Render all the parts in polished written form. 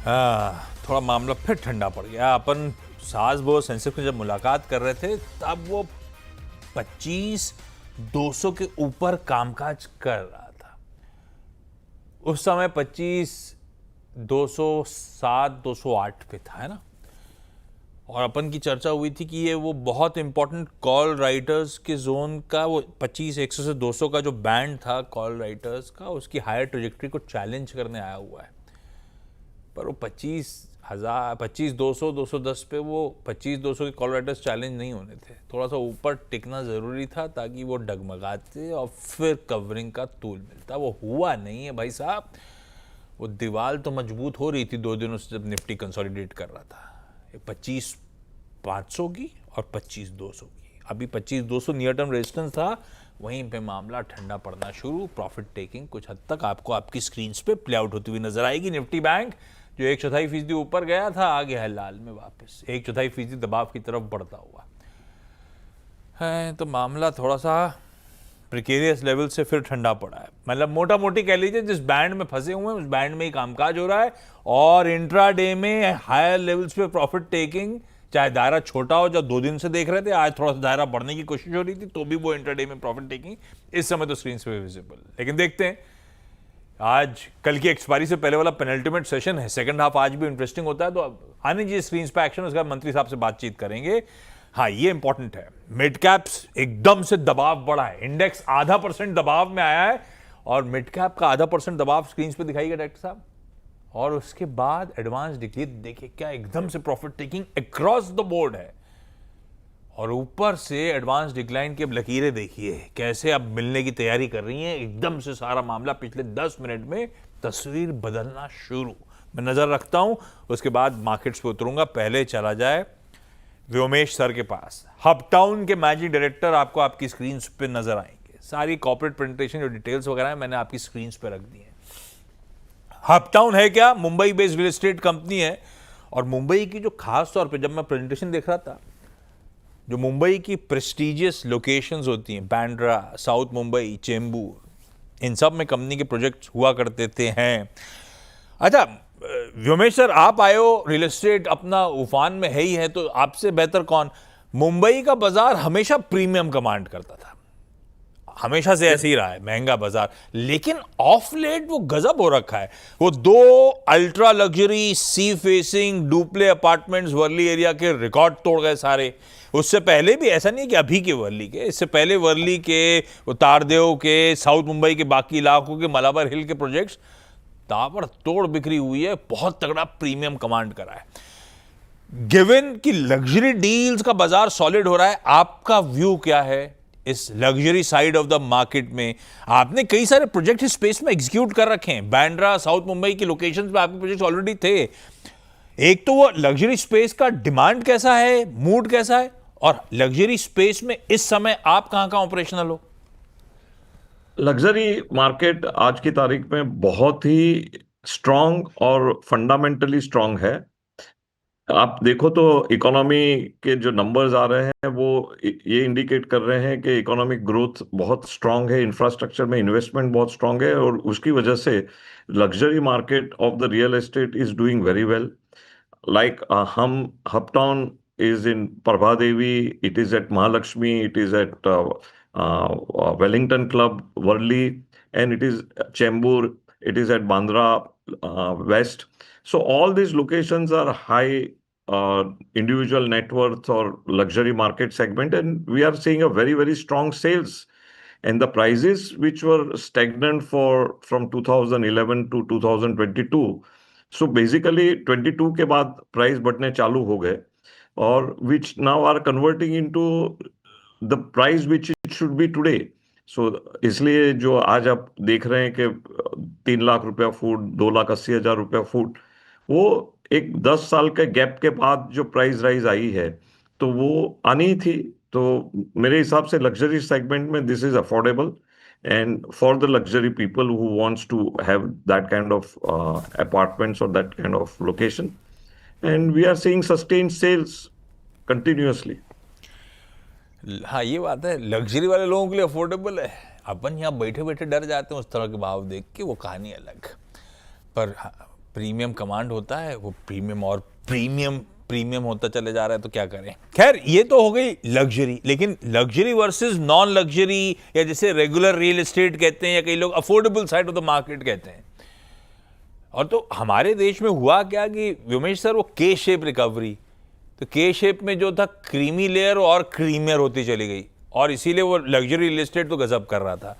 थोड़ा मामला फिर ठंडा पड़ गया। अपन सास बहू सेंसेक्स में जब मुलाकात कर रहे थे तब वो 25,200 के ऊपर कामकाज कर रहा था। उस समय 25,207 208 पे था, है ना। और अपन की चर्चा हुई थी कि ये वो बहुत इंपॉर्टेंट कॉल राइटर्स के जोन का, वो 25,100 से 200 का जो बैंड था कॉल राइटर्स का, उसकी हायर ट्रेजेक्ट्री को चैलेंज करने आया हुआ है। पर वो 25,200 210 पे वो 25,200 के कॉल राइटर्स चैलेंज नहीं होने थे। थोड़ा सा ऊपर टिकना ज़रूरी था ताकि वो डगमगाते और फिर कवरिंग का तूल मिलता। वो हुआ नहीं है भाई साहब। वो दीवार तो मजबूत हो रही थी 2 दिनों से जब निफ्टी कंसोलिडेट कर रहा था। 25,500 की और 25,200 की। अभी 25,200 नियर टर्म रेजिस्टेंस था, वहीं पे मामला ठंडा पड़ना शुरू। प्रॉफिट टेकिंग कुछ हद तक आपको आपकी स्क्रीन पे प्ले आउट होती हुई नजर आएगी। निफ्टी बैंक जो 1/4% ऊपर गया था आ गया है लाल में वापस, 1/4% दबाव की तरफ बढ़ता हुआ है। तो मामला थोड़ा सा प्रिकेरियस लेवल से फिर ठंडा पड़ा है। मतलब मोटा मोटी कह लीजिए जिस बैंड में फंसे हुए हैं उस बैंड में ही कामकाज हो रहा है। और इंट्राडे में हायर लेवल्स पे प्रॉफिट टेकिंग, चाहे दायरा छोटा हो, जब 2 दिन से देख रहे थे, आज थोड़ा सा दायरा बढ़ने की कोशिश हो रही थी तो भी वो इंट्राडे में प्रॉफिट टेकिंग इस समय तो स्क्रीन पे विजिबल। लेकिन देखते हैं, आज कल की एक्सपायरी से पहले वाला पेनल्टीमेट सेशन है, सेकंड हाफ आज भी इंटरेस्टिंग होता है, तो अब आने दीजिए स्क्रीन पे एक्शन, उसके बाद मंत्री साहब से बातचीत करेंगे। हाँ, ये इंपॉर्टेंट है, मिड कैप्स एकदम से दबाव बढ़ा है, इंडेक्स 0.5% दबाव में आया है और मिड कैप का 0.5% दबाव स्क्रीन पे दिखाइएगा डायरेक्टर साहब। और उसके बाद एडवांस डिक्लेयर देखिए क्या एकदम से profit taking across the board है। और ऊपर से एडवांस डिक्लाइन की अब लकीरें देखिए कैसे अब मिलने की तैयारी कर रही हैं। एकदम से सारा मामला पिछले 10 मिनट में तस्वीर बदलना शुरू। मैं नजर रखता हूं, उसके बाद मार्केट्स पे उतरूंगा। पहले चला जाए व्योमेश सर के पास। हबटाउन के मैनेजिंग डायरेक्टर आपको आपकी स्क्रीन पे नजर आएंगे। सारी कॉर्पोरेट प्रेजेंटेशन जो डिटेल्स वगैरह है मैंने आपकी स्क्रीन पे रख दी है। हबटाउन है क्या? Mumbai based real estate company है। और मुंबई की जो खास तौर पे जब मैं प्रेजेंटेशन देख रहा था, जो मुंबई की प्रेस्टिजियस लोकेशंस होती हैं, बांद्रा, साउथ मुंबई, चेंबूर, इन सब में कंपनी के प्रोजेक्ट्स हुआ करते थे हैं। अच्छा व्योमेश सर, आप आए हो, रियल एस्टेट अपना उफान में है ही है, तो आपसे बेहतर कौन। मुंबई का बाजार हमेशा प्रीमियम कमांड करता था, हमेशा से ऐसे ही रहा है, महंगा बाजार। लेकिन ऑफ लेट वो गजब हो रखा है। वो 2 ultra luxury sea facing duplex apartments Worli area के रिकॉर्ड तोड़ गए सारे। उससे पहले भी, ऐसा नहीं कि अभी के वर्ली के, इससे पहले वर्ली के, तारदेव के, साउथ मुंबई के बाकी इलाकों के, मलाबार हिल के प्रोजेक्ट्स ताबड़तोड़ बिक्री हुई है। बहुत तगड़ा प्रीमियम कमांड करा है। गिवन कि लग्जरी डील्स का बाजार सॉलिड हो रहा है, आपका व्यू क्या है इस luxury side of the market में? आपने कई सारे प्रोजेक्ट इस स्पेस में एग्जीक्यूट कर रखे हैं, बांद्रा, साउथ मुंबई की लोकेशंस पे आपके प्रोजेक्ट ऑलरेडी थे। एक तो वो लग्जरी स्पेस का डिमांड कैसा है, मूड कैसा है, और लग्जरी स्पेस में इस समय आप कहां ऑपरेशनल हो? लग्जरी मार्केट आज की तारीख में बहुत ही स्ट्रांग और फंडामेंटली स्ट्रांग है। आप देखो तो इकोनॉमी के जो नंबर्स आ रहे हैं वो ये इंडिकेट कर रहे हैं कि इकोनॉमिक ग्रोथ बहुत स्ट्रांग है, इंफ्रास्ट्रक्चर में इन्वेस्टमेंट बहुत स्ट्रांग है, और उसकी वजह से luxury market of the real estate is doing very well. Like हम Uptown is in Prabhadevi, it is at Mahalakshmi, it is at Wellington Club, Worli, and it is Chembur, it is at Bandra West. So all these locations are high individual net worth or luxury market segment, and we are seeing a very, very strong sales. And the prices which were stagnant from 2011 to 2022, so basically 22 के बाद price बढ़ने चालू हो गए, और which now are converting into the price which it should be today. So इसलिए जो आज आप देख रहे हैं कि 3 लाख रुपया फुट, 2,80,000 रुपया फुट, वो एक 10 साल के गैप के बाद जो प्राइस राइज आई है तो वो आनी थी। तो मेरे हिसाब से लग्जरी सेगमेंट में this is affordable, and for the luxury people who wants to have that kind of apartments or that kind of location, and we are seeing sustained sales continuously. हाँ, ये बात है, लग्जरी वाले लोगों के लिए affordable है। अपन यहाँ बैठे बैठे डर जाते हैं उस तरह के भाव देख के, वो कहानी अलग। पर प्रीमियम कमांड होता है, वो प्रीमियम और प्रीमियम प्रीमियम होता चले जा रहा है, तो क्या करें। खैर, ये तो हो गई लग्जरी, लेकिन लग्जरी वर्सेस नॉन लग्जरी, या जिसे रेगुलर रियल एस्टेट कहते हैं, या कई लोग affordable side of the market कहते हैं। और तो हमारे देश में हुआ क्या कि व्योमेश सर, वो के शेप रिकवरी, तो के शेप में जो था क्रीमी लेयर और क्रीमियर होती चली गई, और इसीलिए वो लग्जरी रियल एस्टेट तो गजब कर रहा था।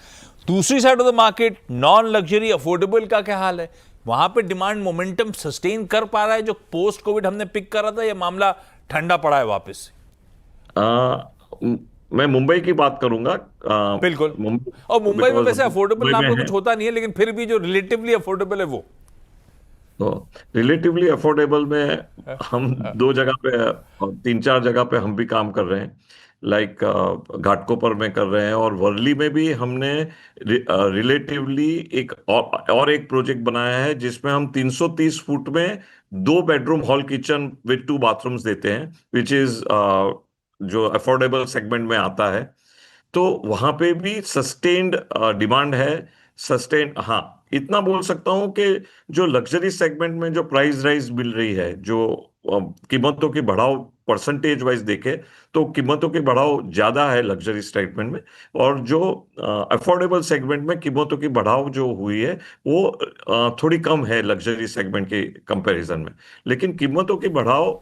दूसरी side of the market non luxury affordable का क्या हाल है? वहां पे डिमांड मोमेंटम सस्टेन कर पा रहा है जो पोस्ट कोविड हमने पिक करा था, या मामला ठंडा पड़ा है वापस? मैं मुंबई की बात करूंगा। बिल्कुल। और मुंबई में बिकॉज वैसे अफोर्डेबल मुंबई नाम में का है, कुछ होता नहीं है, लेकिन फिर भी जो रिलेटिवली अफोर्डेबल है वो। तो रिलेटिवली अफोर्डेबल में हम दो जगह पे और तीन चार जगह पे हम भी काम कर रहे हैं। लाइक घाटकोपर में कर रहे हैं, और वर्ली में भी हमने रिलेटिवली एक और एक प्रोजेक्ट बनाया है जिसमें हम 330 फुट में 2 bedroom hall kitchen with 2 bathrooms देते हैं, विच इज जो अफोर्डेबल सेगमेंट में आता है। तो वहां पे भी सस्टेन्ड डिमांड है। सस्टेन, हाँ, इतना बोल सकता हूं कि जो लग्जरी सेगमेंट में जो प्राइस राइज मिल रही है, जो कीमतों की बढ़ाव परसेंटेज वाइज देखे तो कीमतों की बढ़ाव ज्यादा है लग्जरी सेगमेंट में, और जो अफोर्डेबल सेगमेंट में कीमतों की बढ़ाव जो हुई है वो थोड़ी कम है लग्जरी सेगमेंट के कंपैरिजन में। लेकिन कीमतों की बढ़ाव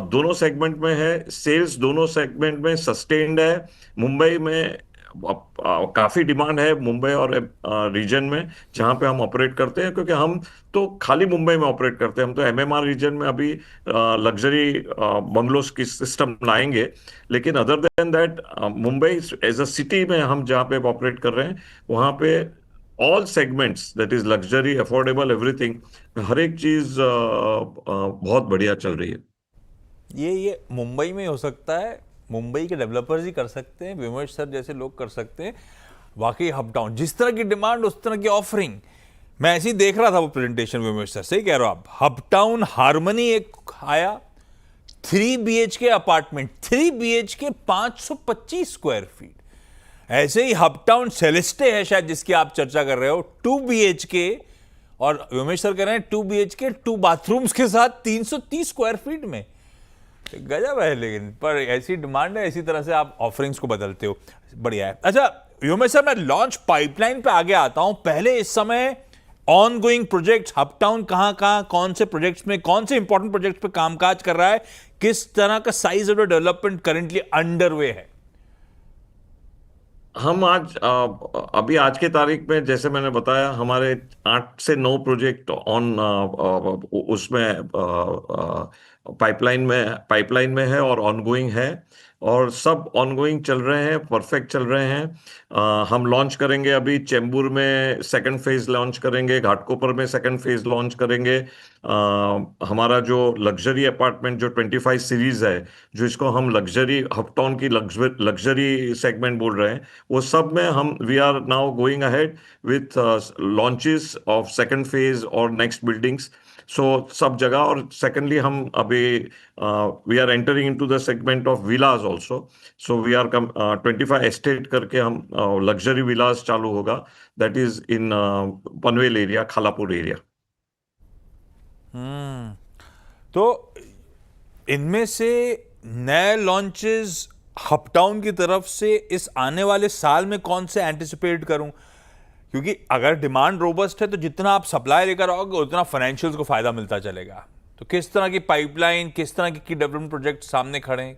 दोनों सेगमेंट में है, सेल्स दोनों सेगमेंट में सस्टेन्ड है। मुंबई में काफी डिमांड है, मुंबई और रीजन में जहां पे हम ऑपरेट करते हैं, क्योंकि हम तो खाली मुंबई में ऑपरेट करते हैं। हम तो एमएमआर रीजन में अभी लग्जरी बंगलोज की सिस्टम लाएंगे, लेकिन other than that Mumbai as a city में हम जहाँ पे ऑपरेट कर रहे हैं, वहां पे all segments, that is luxury, affordable, everything, हर एक चीज बहुत बढ़िया चल रही है। ये मुंबई में हो सकता है, मुंबई के डेवलपर्स ही कर सकते हैं, विमर्श सर जैसे लोग कर सकते हैं। वाकई हब डाउन, जिस तरह की डिमांड उस तरह की ऑफरिंग। मैं ऐसे ही देख रहा था वो प्रेजेंटेशन, विमर्श सर, सही कह रहे हो आप। हब टाउन हार्मनी एक आया, 3 BHK apartment, 3 BHK 525 square feet. ऐसे ही हब टाउन सेलेस्टे है शायद, जिसकी आप चर्चा कर रहे हो, 2 BHK, और व्योमेश सर कह रहे हैं 2 BHK 2 बाथरूम्स के साथ 330 स्क्वायर फीट में। गजब है, लेकिन पर ऐसी डिमांड है, इसी तरह से आप ऑफरिंग्स को बदलते हो। बढ़िया है। अच्छा व्योमेश सर, मैं लॉन्च पाइपलाइन पे आगे आता हूं। पहले इस समय on going projects, hub town कहां कहां, कौन से प्रोजेक्ट्स में, कौन से इंपॉर्टेंट प्रोजेक्ट्स पे कामकाज कर रहा है, किस तरह का size of development currently underway है? हम आज अभी आज के तारीख में, जैसे मैंने बताया, हमारे 8 से 9 प्रोजेक्ट ऑन उसमें पाइपलाइन में है और ऑनगोइंग है, और सब ऑनगोइंग चल रहे हैं, परफेक्ट चल रहे हैं। हम लॉन्च करेंगे अभी चेंबूर में, सेकंड फेज लॉन्च करेंगे, घाटकोपर में सेकंड फेज लॉन्च करेंगे। हमारा जो लग्जरी अपार्टमेंट जो 25 सीरीज है, जो इसको हम लग्जरी हबटाउन की लग्जरी सेगमेंट बोल रहे हैं, वो सब में हम we are now going ahead with launches of second phase और नेक्स्ट बिल्डिंग्स। सो सब जगह, और सेकेंडली हम अभी we are entering into the segment of villas also. So we are 25 estate करके हम लग्जरी विलाज चालू होगा, that is in Panvel area, Khalapur area. तो इनमें से नए लॉन्चेस हबटाउन की तरफ से इस आने वाले साल में कौन से एंटिसिपेट करूं? क्योंकि अगर डिमांड रोबस्ट है तो जितना आप सप्लाई लेकर आओगे उतना फाइनेंशियल्स को फायदा मिलता चलेगा। तो किस तरह की पाइपलाइन, किस तरह की डेवलपमेंट प्रोजेक्ट सामने खड़े हैं,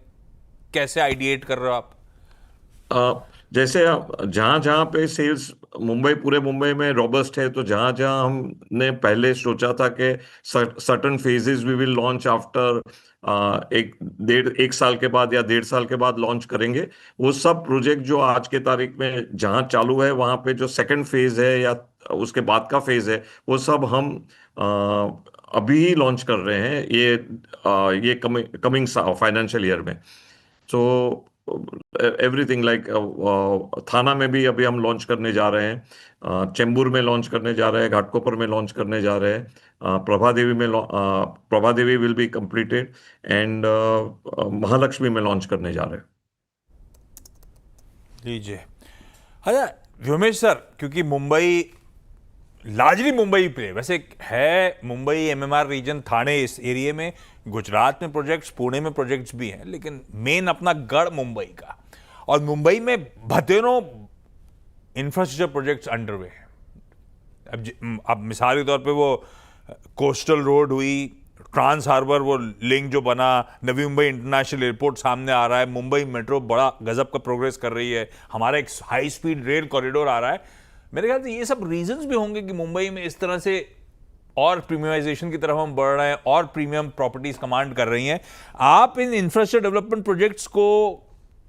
कैसे आइडिएट कर रहे हो आप? जैसे जहां जहां पे सेल्स पूरे मुंबई में रोबस्ट है, तो जहां जहां हमने पहले सोचा था कि certain phases we will launch after एक साल के बाद या 1.5 साल के बाद लॉन्च करेंगे, वो सब प्रोजेक्ट जो आज के तारीख में जहां चालू है, वहां पे जो सेकंड फेज है या उसके बाद का फेज है, वो सब हम अभी ही लॉन्च कर रहे हैं, ये कमिंग फाइनेंशियल ईयर में। सो एवरीथिंग लाइक थाना में भी अभी हम लॉन्च करने जा रहे हैं, चेंबूर में लॉन्च करने जा रहे हैं, घाटकोपर में लॉन्च करने जा रहे हैं, Prabha Devi will be completed, and Mahalaxmi में लॉन्च करने जा रहे हैं। लीजिए। अच्छा व्योमेश सर, क्योंकि मुंबई लार्जली मुंबई पे वैसे है, मुंबई एमएमआर रीजन, थाने, इस एरिया में, गुजरात में प्रोजेक्ट्स, पुणे में प्रोजेक्ट्स भी हैं, लेकिन मेन अपना गढ़ मुंबई का, और मुंबई में बतेरों इंफ्रास्ट्रक्चर प्रोजेक्ट्स अंडरवे हैं। अब मिसाल के तौर पे वो कोस्टल रोड हुई, ट्रांस हार्बर वो लिंक जो बना, नवी मुंबई इंटरनेशनल एयरपोर्ट सामने आ रहा है, मुंबई मेट्रो बड़ा गजब का प्रोग्रेस कर रही है, हमारा एक हाई स्पीड रेल कॉरिडोर आ रहा है। मेरे ख्याल से ये सब रीजंस भी होंगे कि मुंबई में इस तरह से और प्रीमियमाइजेशन की तरफ हम बढ़ रहे हैं और प्रीमियम प्रॉपर्टीज कमांड कर रही हैं। आप इन इंफ्रास्ट्रक्चर डेवलपमेंट प्रोजेक्ट्स को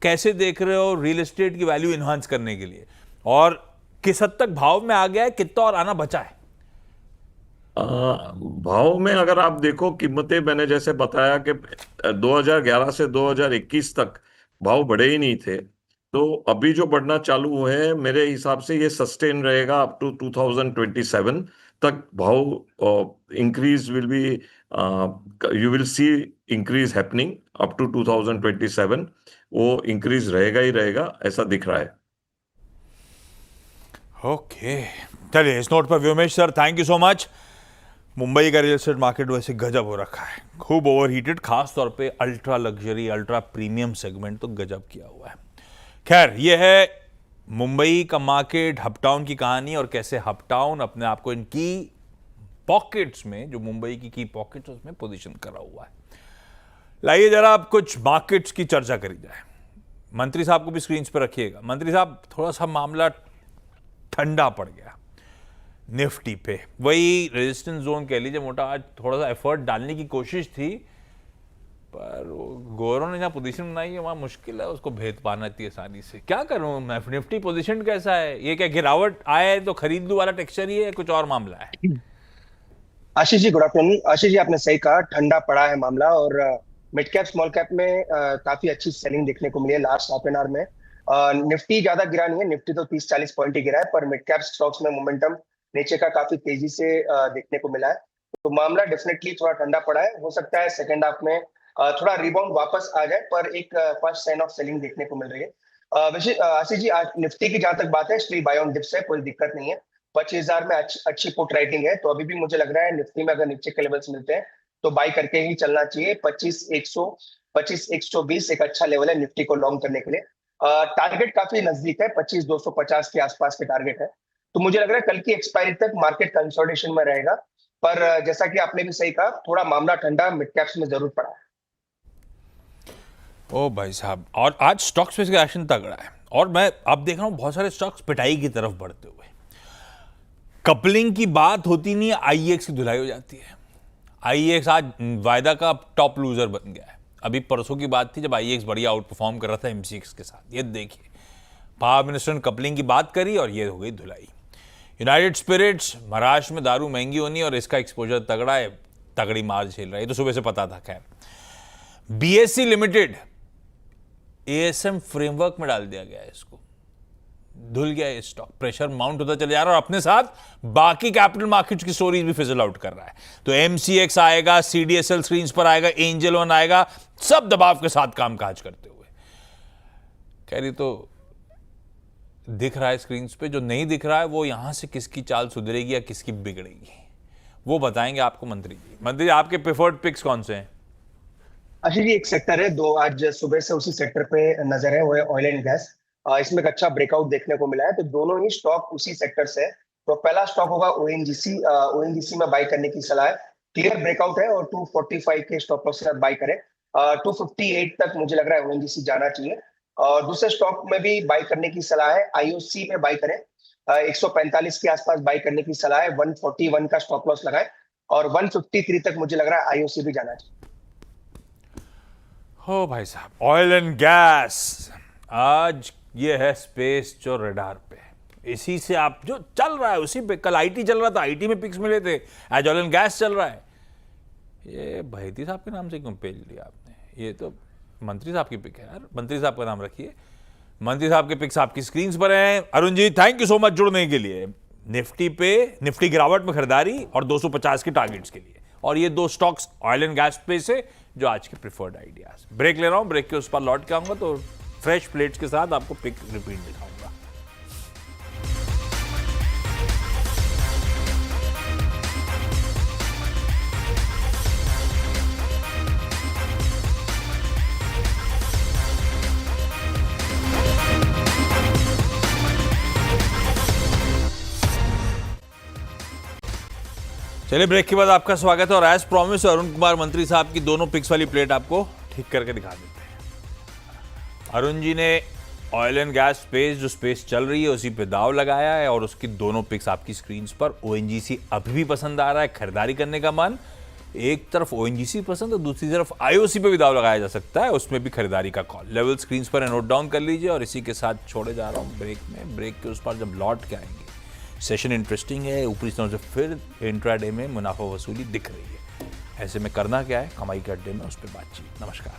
कैसे देख रहे हो रियल एस्टेट की वैल्यू इन्हांस करने के लिए, और किस हद तक भाव में आ गया है, कितना और आना बचा है? भाव में अगर आप देखो, कीमतें मैंने जैसे बताया कि 2011 से 2021 तक भाव बढ़े ही नहीं थे, तो अभी जो बढ़ना चालू हुए हैं मेरे हिसाब से ये सस्टेन रहेगा अप टू 2027 तक। भाव increase will be, you will see increase happening up to 2027। वो इंक्रीज रहेगा ही रहेगा, ऐसा दिख रहा है। ओके, चलिए इस नोट पर Vyomesh sir, thank you so much. Mumbai का रियल एस्टेट मार्केट वैसे गजब हो रखा है, खूब ओवरहीटेड, खास तौर पे ultra luxury, ultra premium segment तो गजब किया हुआ है। खैर, ये है मुंबई का मार्केट, हपटाउन की कहानी, और कैसे हपटाउन अपने आप को इन की पॉकेट्स में, जो मुंबई की पॉकेट्स उसमें पोजीशन करा हुआ है। लाइए जरा आप कुछ मार्केट्स की चर्चा करी जाए। मंत्री साहब को भी स्क्रीन पर रखिएगा। मंत्री साहब, थोड़ा सा मामला ठंडा पड़ गया निफ्टी पे, वही रेजिस्टेंस जोन कह लीजिए मोटा, आज थोड़ा सा एफर्ट डालने की कोशिश थी, पर गौरव ने जहाँ पोजीशन बनाई है वहाँ मुश्किल है उसको भेद पाना इतनी आसानी से। क्या करूँ मैं, निफ्टी पोजीशन कैसा है, ये क्या गिरावट आए तो खरीद लूँ वाला टेक्सचर ही है, कुछ और मामला है? Ashish ji, good afternoon. आशीष जी, आपने सही कहा, ठंडा पड़ा है मामला, और मिड कैप स्मॉल कैप में काफी अच्छी सेलिंग देखने को मिली है लास्ट हाफ एन आवर में। निफ्टी ज्यादा गिरा नहीं है, निफ्टी तो 30-40 पॉइंट ही गिरा है, पर मिड कैप स्टॉक्स में मोमेंटम नीचे का काफी तेजी से देखने को मिला है। तो मामला डेफिनेटली थोड़ा ठंडा पड़ा है। हो सकता है सेकंड हाफ में थोड़ा रिबाउंड वापस आ जाए, पर एक फर्स्ट साइन ऑफ सेलिंग देखने को मिल रही है। वैसे आशीष जी, आज निफ्टी की जहां तक बात है, स्टिल बाय ऑन डिप्स है, कोई दिक्कत नहीं है। 25,000 में अच्छी पुट राइटिंग है, तो अभी भी मुझे लग रहा है निफ्टी में अगर नीचे के लेवल्स मिलते हैं तो बाय करके ही चलना चाहिए। 25,100, 25,120 एक अच्छा लेवल है निफ्टी को लॉन्ग करने के लिए। टारगेट काफी नजदीक है, 25,250 के आसपास के टारगेट है। तो मुझे लग रहा है कल की एक्सपायरी तक मार्केट कंसोलिडेशन में रहेगा, पर जैसा कि आपने भी सही कहा, थोड़ा मामला ठंडा मिड कैप्स में जरूर पड़ा है। ओ भाई साहब, और आज स्टॉक स्पेसिफिक एक्शन तगड़ा है, और मैं अब देख रहा हूं बहुत सारे स्टॉक्स पिटाई की तरफ बढ़ते हुए। कपलिंग की बात होती नहीं है, आईएक्स की धुलाई हो जाती है। आईएक्स आज वायदा का टॉप लूजर बन गया है। अभी परसों की बात थी जब आईएक्स बढ़िया आउट परफॉर्म कर रहा था एमसीएक्स के साथ। ये देखिए, पावर मिनिस्टर ने कपलिंग की बात करी और ये हो गई धुलाई। यूनाइटेड स्पिरिट्स, महाराष्ट्र में दारू महंगी होनी और इसका एक्सपोजर तगड़ा है, तगड़ी मार झेल रहा है, ये तो सुबह से पता था। खैर, बीएससी लिमिटेड एएसएम फ्रेमवर्क में डाल दिया गया है, इसको धुल गया है स्टॉक, प्रेशर माउंट होता चले जा रहा है, और अपने साथ बाकी कैपिटल मार्केट्स की स्टोरीज भी फिजल आउट कर रहा है। तो एमसीएक्स आएगा, सीडीएसएल स्क्रीन पर आएगा, एंजल वन आएगा, सब दबाव के साथ कामकाज करते हुए। कह रही तो दिख रहा है स्क्रीन पे, जो नहीं दिख रहा है वो यहां से किसकी चाल सुधरेगी या किसकी बिगड़ेगी वो बताएंगे आपको मंत्री जी। मंत्री जी, आपके प्रेफर्ड पिक्स कौन से हैं? आशीष जी, एक सेक्टर है, दो आज सुबह से उसी सेक्टर पे नजर है, वो है ऑयल एंड गैस। इसमें एक अच्छा ब्रेकआउट देखने को मिला है, तो दोनों ही स्टॉक उसी सेक्टर से है। तो पहला स्टॉक होगा ओएनजीसी। ओएनजीसी में बाय करने की सलाह है, क्लियर ब्रेकआउट है, और 245 के स्टॉप लॉस के साथ बाय करें। 258 तक मुझे लग रहा है ओएनजीसी जाना चाहिए। और दूसरे स्टॉक में भी बाय करने की सलाह है, आईओसी में बाय करें। 145 के आसपास बाय करने की सलाह है, 141 का स्टॉप लॉस लगाए, और 153 तक मुझे लग रहा है आईओसी भी जाना चाहिए। हो भाई साहब, ऑयल एंड गैस आज ये है स्पेस जो रडार पे है, इसी से आप जो चल रहा है उसी पे। कल आईटी चल रहा था, आईटी में पिक्स मिले थे, आज ऑयल एंड गैस चल रहा है। ये बहेती साहब के नाम से क्यों पेज लिया आपने? ये तो मंत्री साहब की पिक है यार, मंत्री साहब का नाम रखिए। मंत्री साहब के पिक्स आपकी स्क्रीन पर हैं। Arun ji, thank you so much जुड़ने के लिए। निफ्टी पे, निफ्टी गिरावट में खरीदारी और 250 के टारगेट्स के लिए, और ये दो स्टॉक्स ऑयल एंड गैस पे से जो आज के प्रिफर्ड आइडियाज। ब्रेक ले रहा हूं, ब्रेक के उस पर लौट के आऊंगा तो फ्रेश प्लेट्स के साथ आपको पिक रिपीट दिखाऊंगा। चलिए ब्रेक के बाद आपका स्वागत है और एज प्रॉमिस अरुण कुमार मंत्री साहब की दोनों पिक्स वाली प्लेट आपको ठीक करके दिखा देते हैं। अरुण जी ने ऑयल एंड गैस स्पेस जो स्पेस चल रही है उसी पे दाव लगाया है और उसकी दोनों पिक्स आपकी स्क्रीन पर। ओएनजीसी अभी भी पसंद आ रहा है, खरीदारी करने का मन। एक तरफ ओएनजीसी पसंद और दूसरी तरफ आईओसी पे भी दाव लगाया जा सकता है, उसमें भी खरीदारी का कॉल। लेवल स्क्रीन पर है, नोट डाउन कर लीजिए। और इसी के साथ छोड़े जा रहा हूं ब्रेक में। ब्रेक के उस पर जब लौट के आएंगे, सेशन इंटरेस्टिंग है, ऊपरी तरफ से फिर इंट्राडे में मुनाफा वसूली दिख रही है। ऐसे में करना क्या है, कमाई के अड्डे में उस पर बातचीत। नमस्कार।